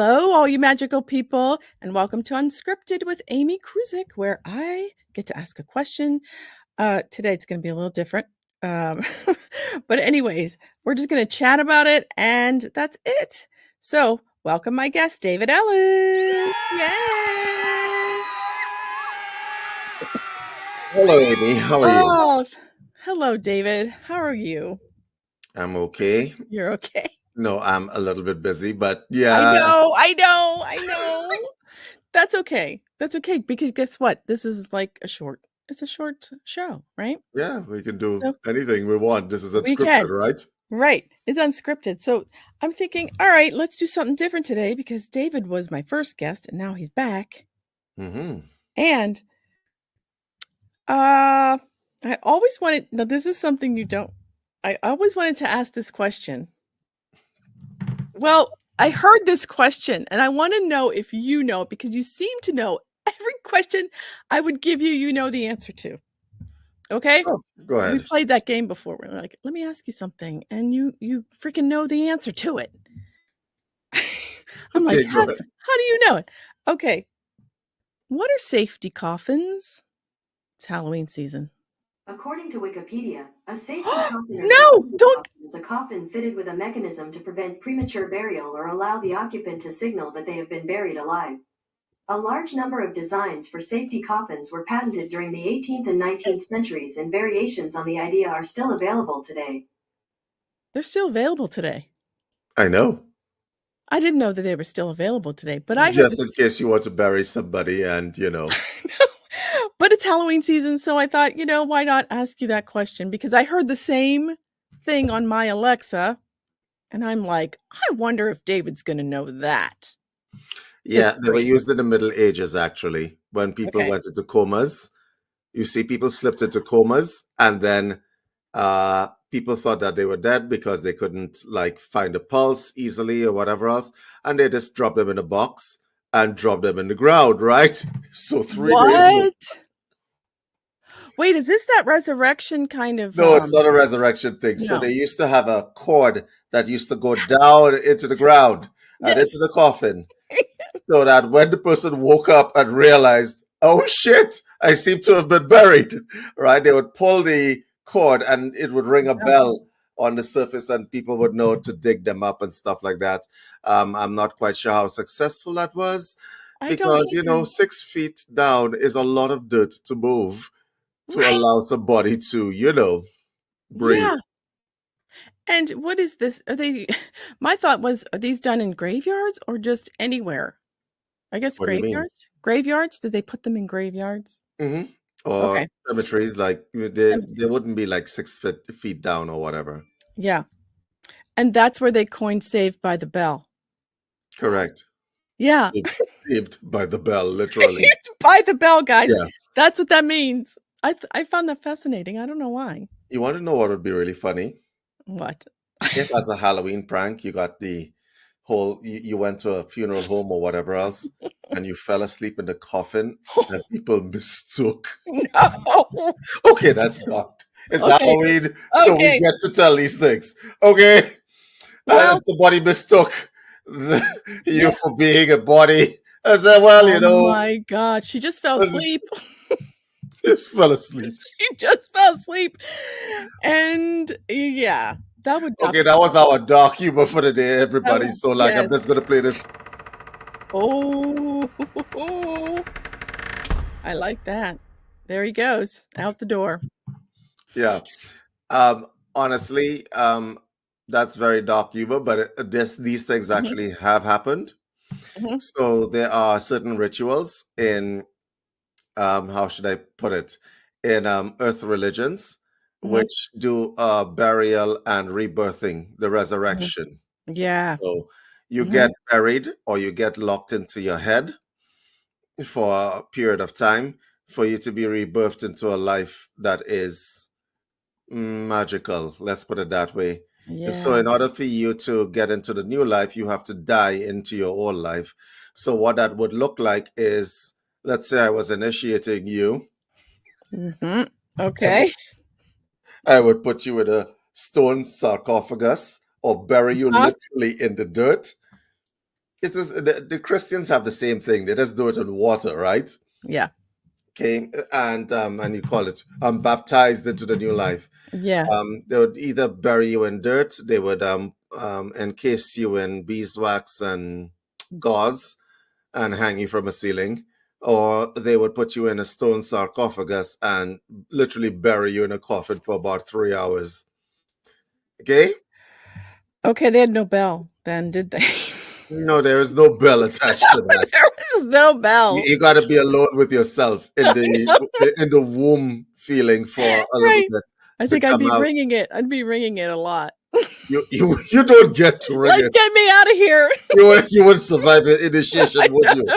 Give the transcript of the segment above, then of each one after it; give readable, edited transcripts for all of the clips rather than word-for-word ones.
Hello, all you magical people, and welcome to Unscripted with Amy Kruzic, where I get to ask a question. Today it's going to be a little different. Um, but anyways, we're just going to chat about it, and that's it. So, welcome my guest, David Ellis. Yay! Hello, Amy. How are you? Oh, hello, David. How are you? I'm okay. You're okay. No, I'm a little bit busy, but I yeah, know. That's okay. That's okay because guess what? This is like it's a short show, right? yeah, we can do So anything we want. This is we unscripted, can. right? Right. It's unscripted. So I'm thinking, all right, let's do something different today because David was my first guest and now he's back. Mm-hmm. And I always wanted, now this is something you don't, I always wanted to ask this question. Well, I heard this question and I want to know if you know it because you seem to know every question I would give you, you know the answer to. Okay? Oh, go We ahead. played that game before. We're like, let me ask you something, and you freaking know the answer to it. I'm like, Okay, go how ahead. do you know it? Okay. What are safety coffins? It's Halloween season. According to Wikipedia, a safety coffin No, don't. is a coffin fitted with a mechanism to prevent premature burial or allow the occupant to signal that they have been buried alive. A large number of designs for safety coffins were patented during the 18th and 19th centuries, and variations on the idea are still available today. They're still available today. I know. I didn't know that they were still available today, but I heard Just in case you want to bury somebody and, But it's Halloween season, so I thought, why not ask you that question? Because I heard the same thing on my Alexa, and I'm like, I wonder if David's going to know that. yeah, they were History. used in the Middle Ages, actually, when people Okay. went into comas. You see, people slipped into comas, and then people thought that they were dead because they couldn't like find a pulse easily or whatever else, and they just dropped them in a box and dropped them in the ground, right? So 3 days later. What? Wait, is this that resurrection kind of No, it's not a resurrection thing. So no. they used to have a cord that used to go down into the ground and into Yes. the coffin, so that when the person woke up and realized, oh shit, I seem to have been buried, right? They would pull the cord and it would ring a bell on the surface and people would know to dig them up and stuff like that. I'm not quite sure how successful that was I don't because, either. 6 feet down is a lot of dirt to move to Right. allow somebody to, breathe. Yeah. And what is this? Are they my thought was, are these done in graveyards or just anywhere? I guess What do you mean? graveyards? Graveyards? Did they put them in graveyards? Mm-hmm. Or Okay. cemeteries, like they wouldn't be like 6 feet down or whatever. Yeah. And that's where they coined Saved by the Bell. Correct. Yeah. Saved by the bell, literally. Saved by the Bell, guys. Yeah. That's what that means. I found that fascinating. I don't know why. You want to know what would be really funny? What? If as a Halloween prank, you got the whole, you went to a funeral home or whatever else, and you fell asleep in the coffin, and people mistook. No. Okay, that's dark. It's Okay. Halloween, so we Okay. get to tell these things. Okay? Well, And somebody mistook you for being a body. I said, well, oh my God. She just fell asleep. just fell asleep. She just fell asleep. And yeah, that would Okay, that was our dark humor for the day, that everybody. was, So, like, yes. I'm just gonna play this. Oh, I like that. There he goes, out the door. Yeah. Honestly, that's very dark humor, but these things actually have happened. Mhm. So there are certain rituals in, how should I put it, in Earth religions, Mhm. which do burial and rebirthing, the resurrection. Yeah. So you Mhm. get buried or you get locked into your head for a period of time for you to be rebirthed into a life that is magical. Let's put it that way. So, Yeah. in order for you to get into the new life, you have to die into your old life. So, what that would look like is, let's say I was initiating you, Mhm. Okay. I would put you in a stone sarcophagus or bury you Huh? literally in the dirt. It is the Christians have the same thing. They just do it in water, right? Yeah. Okay, and you call it baptized into the new life. Yeah. They would either bury you in dirt, they would encase you in beeswax and gauze and hang you from a ceiling, or they would put you in a stone sarcophagus and literally bury you in a coffin for about 3 hours. Okay? Okay, they had no bell then, did they? No, there is no bell attached to that. There was no bell. You got to be alone with yourself in the womb feeling for a little Right. bit I to think I'd come be out. ringing it. I'd be ringing it a lot. You don't get to ring Like, it. get me out of here. You wouldn't survive an initiation, would you?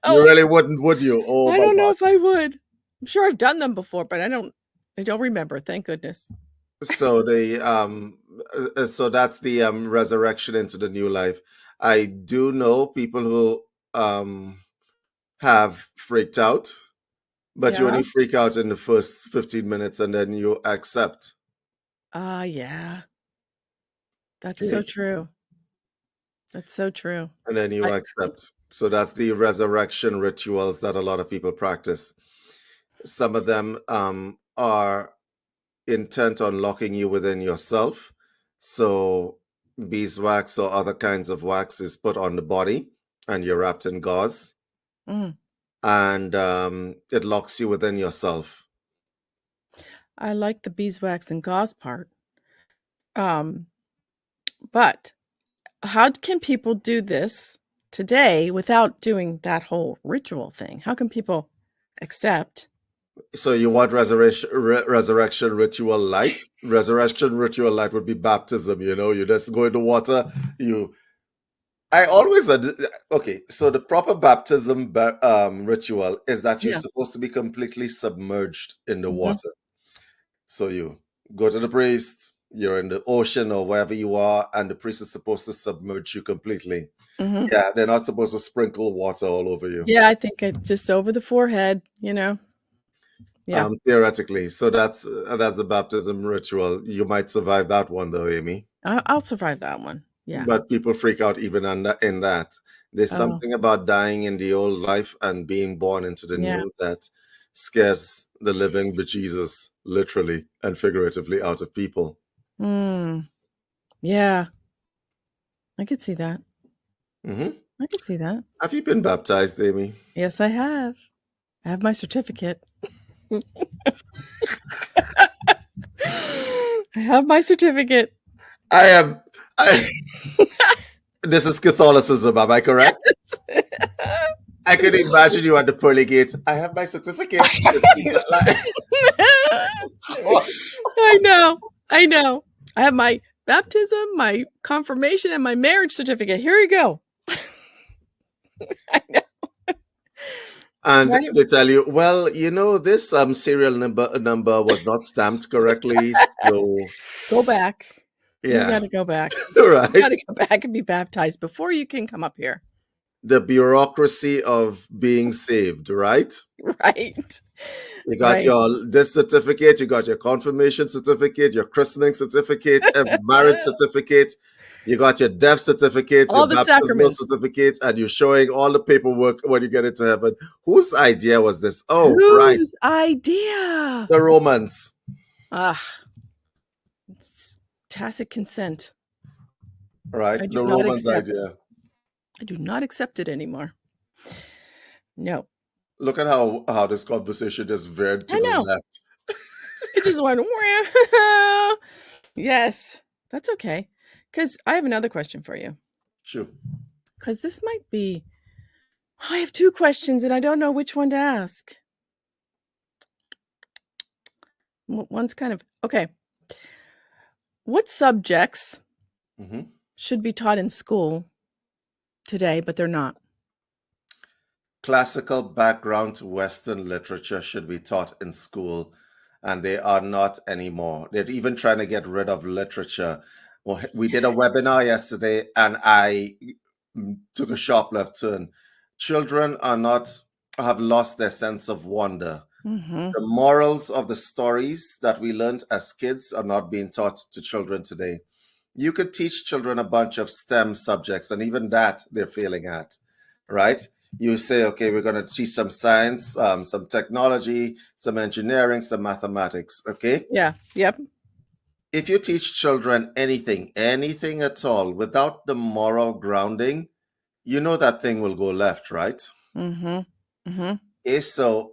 You really wouldn't, would you? Oh I my don't know God. if I would. I'm sure I've done them before, but I don't remember. Thank goodness. So so that's the resurrection into the new life. I do know people who have freaked out, but you Yeah. only freak out in the first 15 minutes and then you accept. Yeah. That's so true. That's so true. And then you accept. So that's the resurrection rituals that a lot of people practice. Some of them are intent on locking you within yourself. So beeswax or other kinds of wax is put on the body and you're wrapped in gauze. And it locks you within yourself. I like the beeswax and gauze part. But how can people do this today without doing that whole ritual thing? How can people accept? So you want resurrection ritual light? Resurrection ritual light would be baptism. You just go in the water. I always okay. So the proper baptism ritual is that you're supposed to be completely submerged in the water. So you go to the priest. You're in the ocean or wherever you are, and the priest is supposed to submerge you completely. Yeah, they're not supposed to sprinkle water all over you. Yeah, I think just over the forehead, Yeah. Theoretically. So that's the baptism ritual. You might survive that one though, Amy. I'll survive that one. Yeah. But people freak out even in that. There's something about dying in the old life and being born into the new that scares the living bejesus, literally and figuratively, out of people. Yeah. I could see that. I could see that. Have you been baptized, Amy? Yes, I have. I have my certificate. I have my certificate. This is Catholicism, am I correct? Yes. I could imagine you at the pearly gates. I have my certificate. I know. I have my baptism, my confirmation, and my marriage certificate. Here you go. I know. And they tell you, well, this serial number was not stamped correctly, so go back. Yeah, you got to go back. Right, you got to go back and be baptized before you can come up here. The bureaucracy of being saved, right? Right. You got your this certificate, you got your confirmation certificate, your christening certificate, marriage certificate. You got your death certificate, all your the baptismal sacraments certificate, and you're showing all the paperwork when you get into heaven. Whose idea was this? Oh, Whose idea? The Romans. It's tacit consent. Right, the Romans' idea. I do not accept it anymore. No. Look at how this conversation just veered to the left. It just went, yes, that's okay. Because I have another question for you. Sure. Because this might be, I have two questions and I don't know which one to ask. One's kind of, okay. What subjects should be taught in school today, but they're not? Classical background to Western literature should be taught in school, and they are not anymore. They're even trying to get rid of literature. Well, we did a webinar yesterday, and I took a sharp left turn. Children have lost their sense of wonder. The morals of the stories that we learned as kids are not being taught to children today. You could teach children a bunch of STEM subjects, and even that they're failing at, right? You say, okay, we're going to teach some science, some technology, some engineering, some mathematics, okay? Yeah. Yep. If you teach children anything at all, without the moral grounding, you know that thing will go left, right? Mm-hmm. Mm-hmm. Okay, so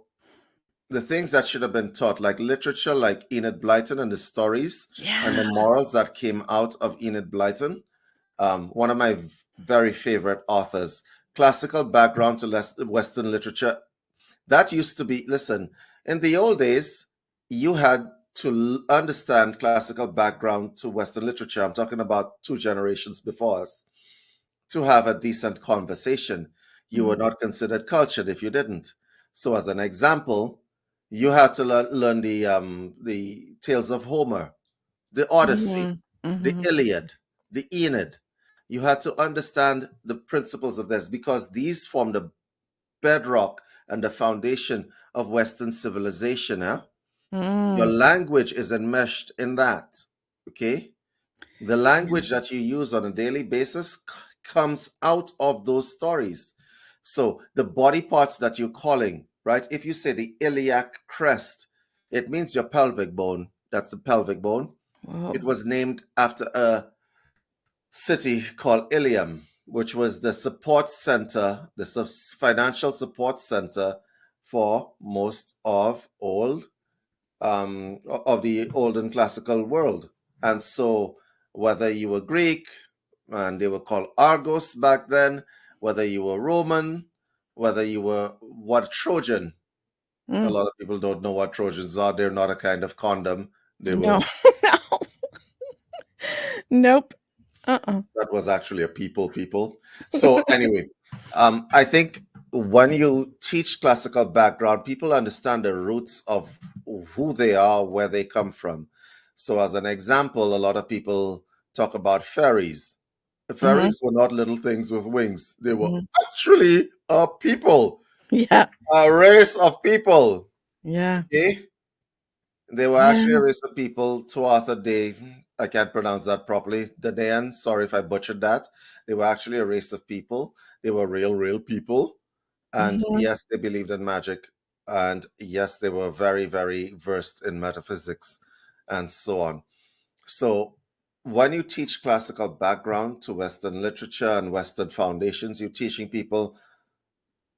the things that should have been taught, like literature, like Enid Blyton and the stories and the Yeah. morals that came out of Enid Blyton, one of my very favorite authors, classical background to Western literature. That used to be, listen, in the old days, you had to understand classical background to Western literature. I'm talking about 2 generations before us to have a decent conversation. You were Mm-hmm. not considered cultured if you didn't. So, as an example, you had to learn the tales of Homer, the Odyssey, Mm-hmm. the Mm-hmm. Iliad, the Aeneid. You had to understand the principles of this because these form the bedrock and the foundation of Western civilization. Your Mm. language is enmeshed in that. Okay? The language that you use on a daily basis comes out of those stories. So the body parts that you're calling, right? If you say the iliac crest, it means your pelvic bone. That's the pelvic bone. Whoa. It was named after a city called Ilium, which was the support center, the financial support center for most of the olden classical world. And so, whether you were Greek, and they were called Argos back then, whether you were Roman, whether you were what Trojan, a Mm. lot of people don't know what Trojans are. They're not a kind of condom. They were No. No. Nope. Uh-uh. that was actually a people. So anyway, I think when you teach classical background, people understand the roots of who they are, where they come from. So as an example, a lot of people talk about fairies. The Mm-hmm. fairies were not little things with wings. They were Mm-hmm. actually a people, Yeah. a race of people. Yeah. Okay? They were actually a Yeah. race of people to Arthur Day. I can't pronounce that properly. Danaan, sorry if I butchered that. They were actually a race of people. They were real people. And Mm-hmm. yes, they believed in magic. And yes, they were very versed in metaphysics and so on. So when you teach classical background to Western literature and Western foundations, you're teaching people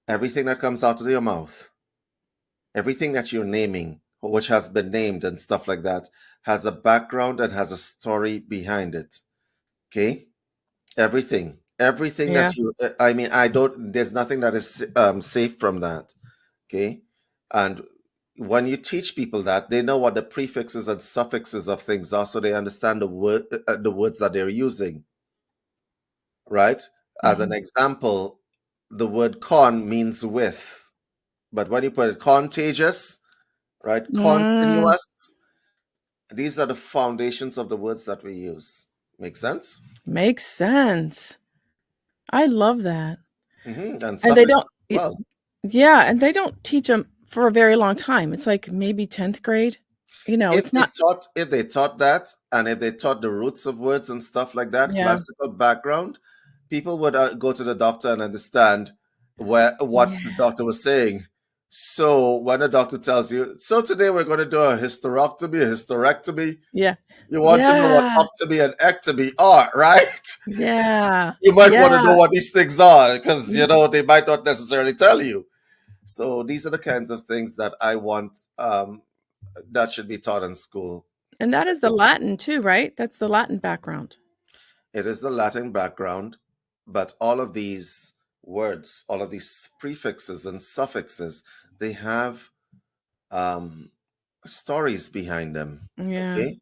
everything that comes out of your mouth, everything that you're naming, which has been named and stuff like that, has a background and has a story behind it. Okay? Everything Yeah. that you, I mean, there's nothing that is safe from that. Okay? And when you teach people that, they know what the prefixes and suffixes of things are, so they understand the words that they're using, right? As an Mm-hmm. example, the word con means with, but when you put it contagious, right? Mm. Continuous. These are the foundations of the words that we use. Make sense? Makes sense. I love that. And And they suffix don't, as well. yeah, and they don't teach them for a very long time. It's like maybe 10th grade. It's not, If they taught that, and if they taught the roots of words and stuff like that, yeah. classical background, people would go to the doctor and understand what the Yeah. doctor was saying. So when the doctor tells you, so today we're going to do a hysterectomy, Yeah. you want to know what Yeah. optomy and ectomy are, right? Yeah. You might want to know Yeah. what these things are because Mm. they might not necessarily tell you. So these are the kinds of things that I want that should be taught in school. And that is the Latin too, right? That's the Latin background. It is the Latin background, but all of these words, all of these prefixes and suffixes, they have um, stories behind them. Yeah. Okay,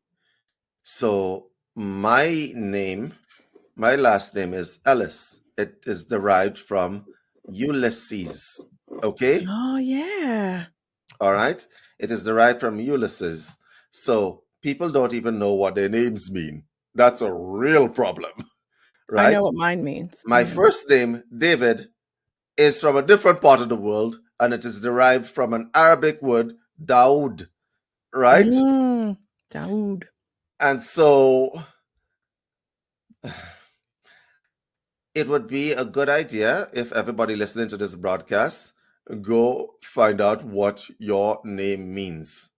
so my last name is Ellis. It is derived from Ulysses. Okay. Oh, yeah. All right. It is derived from Ulysses. So people don't even know what their names mean. That's a real problem, I right? know what mine means. My first name, David, is from a different part of the world, and it is derived from an Arabic word, Daoud, right? Mm. Daoud. And so It would be a good idea if everybody listening to this broadcast go find out what your name means,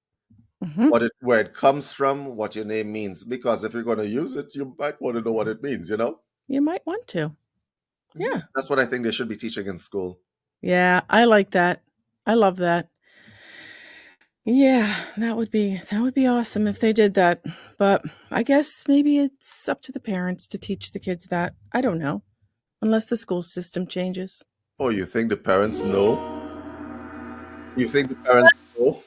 Hmm. where it comes from, what your name means. Because if you're going to use it, you might want to know what it means. You might want to. Yeah. That's what I think they should be teaching in school. Yeah, I like that. I love that. Yeah, that would be awesome if they did that. But I guess maybe it's up to the parents to teach the kids that. I don't know. Unless the school system changes. Oh, you think the parents know? You think the parents know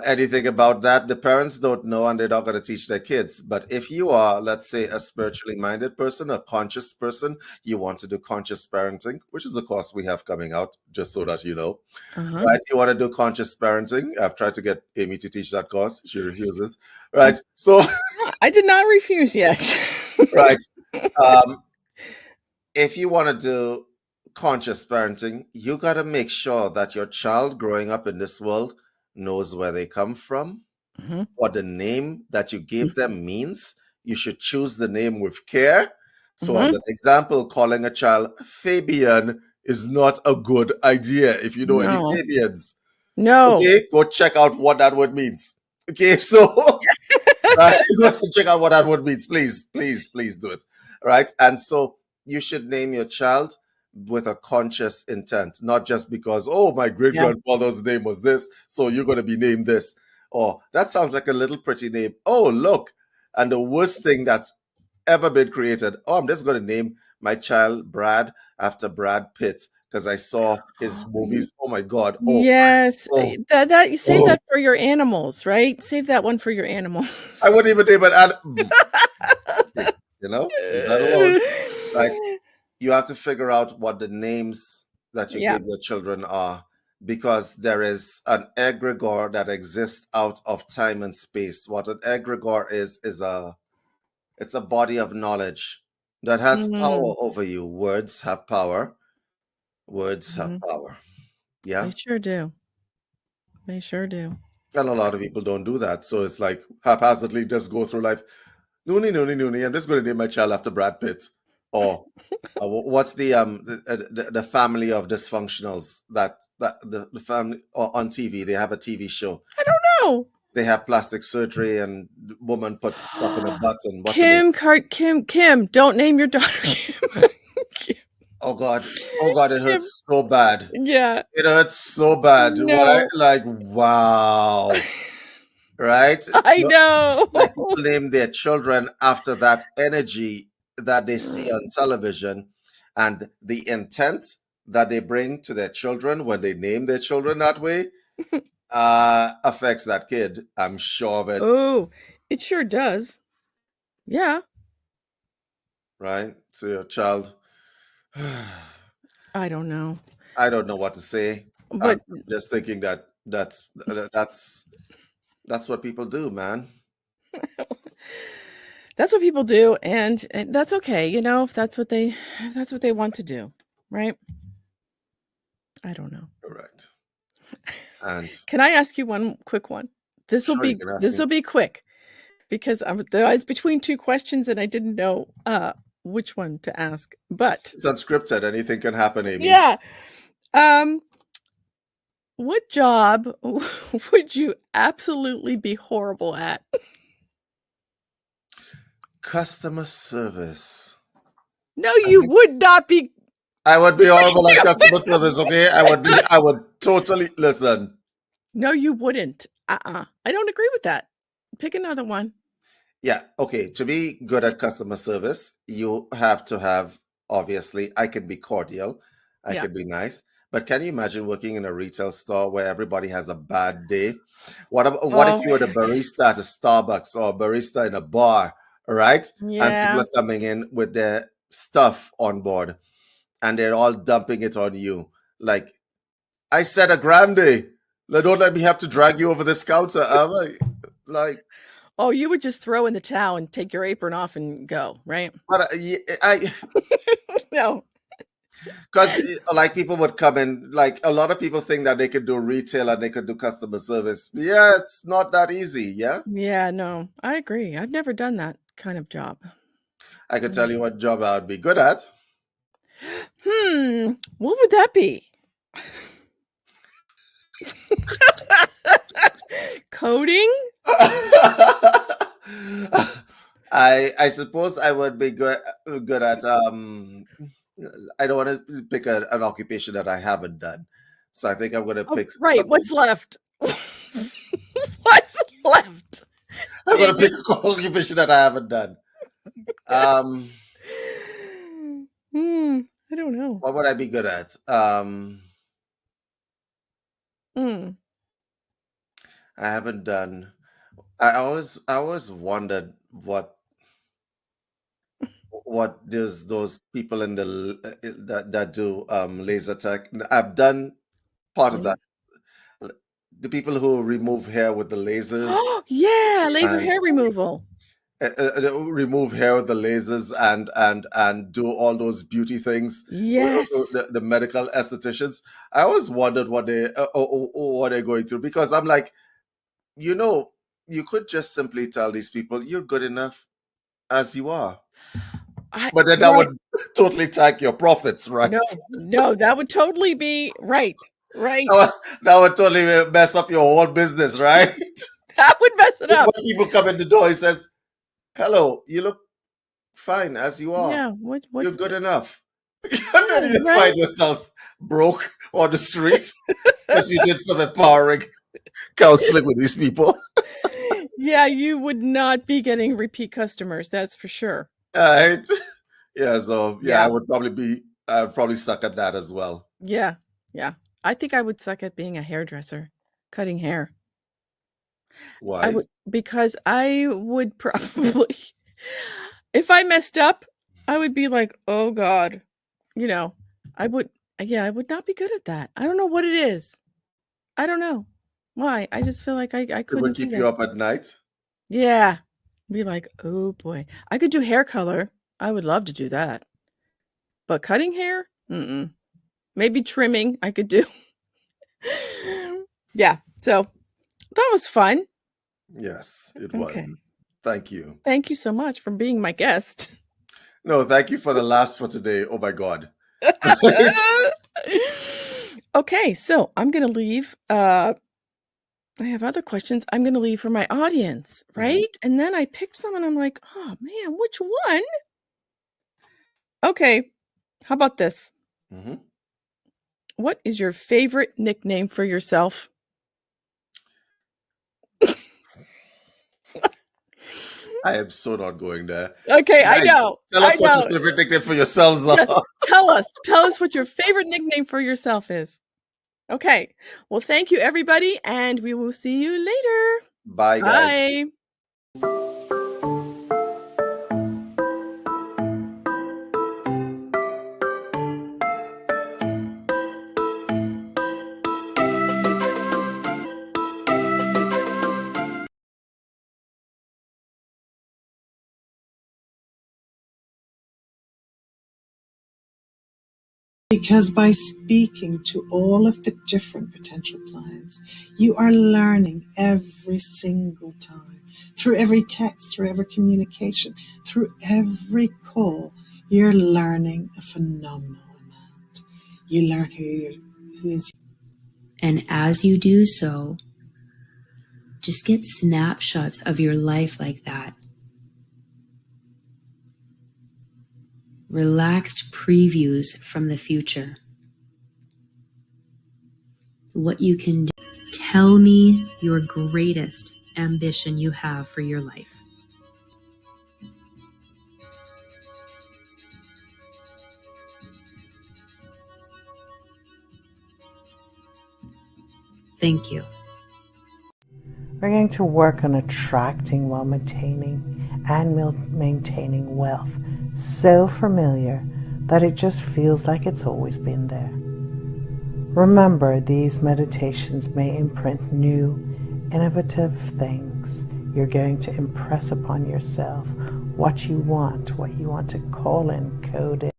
anything about that? The parents don't know, and they're not going to teach their kids. But if you are, let's say, a spiritually minded person, a conscious person, you want to do conscious parenting, which is the course we have coming out, just so that you know. Uh-huh. Right? You want to do conscious parenting. I've tried to get Amy to teach that course. She refuses. Right? So, I did not refuse yet. right. Um, if you want to do conscious parenting, you got to make sure that your child growing up in this world knows where they come from, Mhm. what the name that you gave them means. You should choose the name with care. So, as Mhm. an example, calling a child Fabian is not a good idea if you know any No. Fabians. No. Okay, go check out what that word means. Okay, so go check out what that word means. Please, please, please do it. Right? And so you should name your child with a conscious intent, not just because, oh, my great Yeah. grandfather's name was this, so you're going to be named this. Or that sounds like a little pretty name. Oh, look. And the worst thing that's ever been created. Oh, I'm just going to name my child Brad after Brad Pitt because I saw his movies. Oh my God. Oh, Yes. oh, That you save oh. that for your animals, right? Save that one for your animals. I wouldn't even name it. Leave that alone. Right? You have to figure out what the names that you Yeah. give your children are because there is an egregore that exists out of time and space. What an egregore is it's a body of knowledge that has power Mm. over you. Words have power. Words have Mhm. power. They Yeah. sure do. They sure do. And a lot of people don't do that. So it's like haphazardly just go through life. Noonie, noonie, noonie. I'm just going to name my child after Brad Pitt. Or what's the family of dysfunctionals that the family or on TV? They have a TV show. I don't know. They have plastic surgery and the woman put stuff in a butt and what's the name? Kim, don't name your daughter Kim. Oh God, it Kim. hurts so bad. Yeah. It hurts so bad. What I No. like, wow. Right? I know. Like people name their children after that energy that they see on television and the intent that they bring to their children when they name their children that way affects that kid. I'm sure of it. Oh, it sure does. Yeah. Right? So your child, I don't know. I don't know what to say. But I'm just thinking that's what people do, man. that's what people do, and that's okay, if that's what they want to do, right? I don't know. Right. And Can I ask you one quick one? This will sure, you can ask me. be quick because I was between two questions and I didn't know which one to ask. But It's unscripted. Anything can happen, Amy. yeah. What job would you absolutely be horrible at? Customer service. No, you would not be. I would be horrible at customer service, okay? I would totally listen. No, you wouldn't. I don't agree with that. Pick another one. Yeah, okay. To be good at customer service, you have to have, obviously, I can be cordial, I Yeah. can be nice. But can you imagine working in a retail store where everybody has a bad day? What if you were the barista at a Starbucks or a barista in a bar, right? And Yeah. people are coming in with their stuff on board and they're all dumping it on you. Like, I said a grande. Don't let me have to drag you over this counter. Like, oh, you would just throw in the towel and take your apron off and go, right? but No. because like people would come in, like a lot of people think that they could do retail and they could do customer service. Yeah, it's not that easy. Yeah. Yeah, no, I agree. I've never done that kind of job. I could tell you what job I would be good at. What would that be? Coding? I suppose I would be good at I don't want to pick an occupation that I haven't done. So I think I'm going to pick Right. something. What's left? What's left? I'm going to pick an occupation that I haven't done. I don't know. What would I be good at? I haven't done. I always wondered what does those people in the that do laser tech. I've done part of that. The people who remove hair with the lasers. Yeah, laser hair removal. Remove hair with the lasers and do all those beauty things. Yes. The medical estheticians. I always wondered what they're going through, because I'm like, you could just simply tell these people you're good enough as you are. But then that would totally tank your profits, right? No, that would totally be right. That would totally mess up your whole business, right? That would mess it up. When people come in the door, he says, "Hello, you look fine as you are. Yeah, you're good enough." And then you find yourself broke on the street because you did some empowering counseling with these people. Yeah, you would not be getting repeat customers, that's for sure. Right? Yeah, so I'd probably suck at that as well. Yeah. I think I would suck at being a hairdresser, cutting hair. Why? Because I would probably, if I messed up, I would be like, oh God, I would not be good at that. I don't know what it is. I don't know why. I just feel like I couldn't. It would keep you up at night? Yeah. Be like, oh boy. I could do hair color. I would love to do that. But cutting hair? Maybe trimming I could do. Yeah. So that was fun. Yes, it was. Thank you. Thank you so much for being my guest. No, thank you for the laughs for today. Oh my God. Okay, so I'm going to leave. I have other questions I'm going to leave for my audience, right? And then I picked some and I'm like, oh man, which one? Okay, how about this? What is your favorite nickname for yourself? I am so not going there. Okay, guys, I know. Tell us what your favorite nickname for yourselves are. Yes, tell us what your favorite nickname for yourself is. Okay. Well, thank you, everybody, and we will see you later. Bye, guys. Bye. Because by speaking to all of the different potential clients, you are learning every single time. Through every text, through every communication, through every call, you're learning a phenomenal amount. You learn who is. And as you do so, just get snapshots of your life like that. Relaxed previews from the future. What you can do. Tell me your greatest ambition you have for your life. Thank you. We're going to work on attracting while maintaining and maintaining wealth so familiar that it just feels like it's always been there. Remember, these meditations may imprint new, innovative things. You're going to impress upon yourself what you want to call in, code in.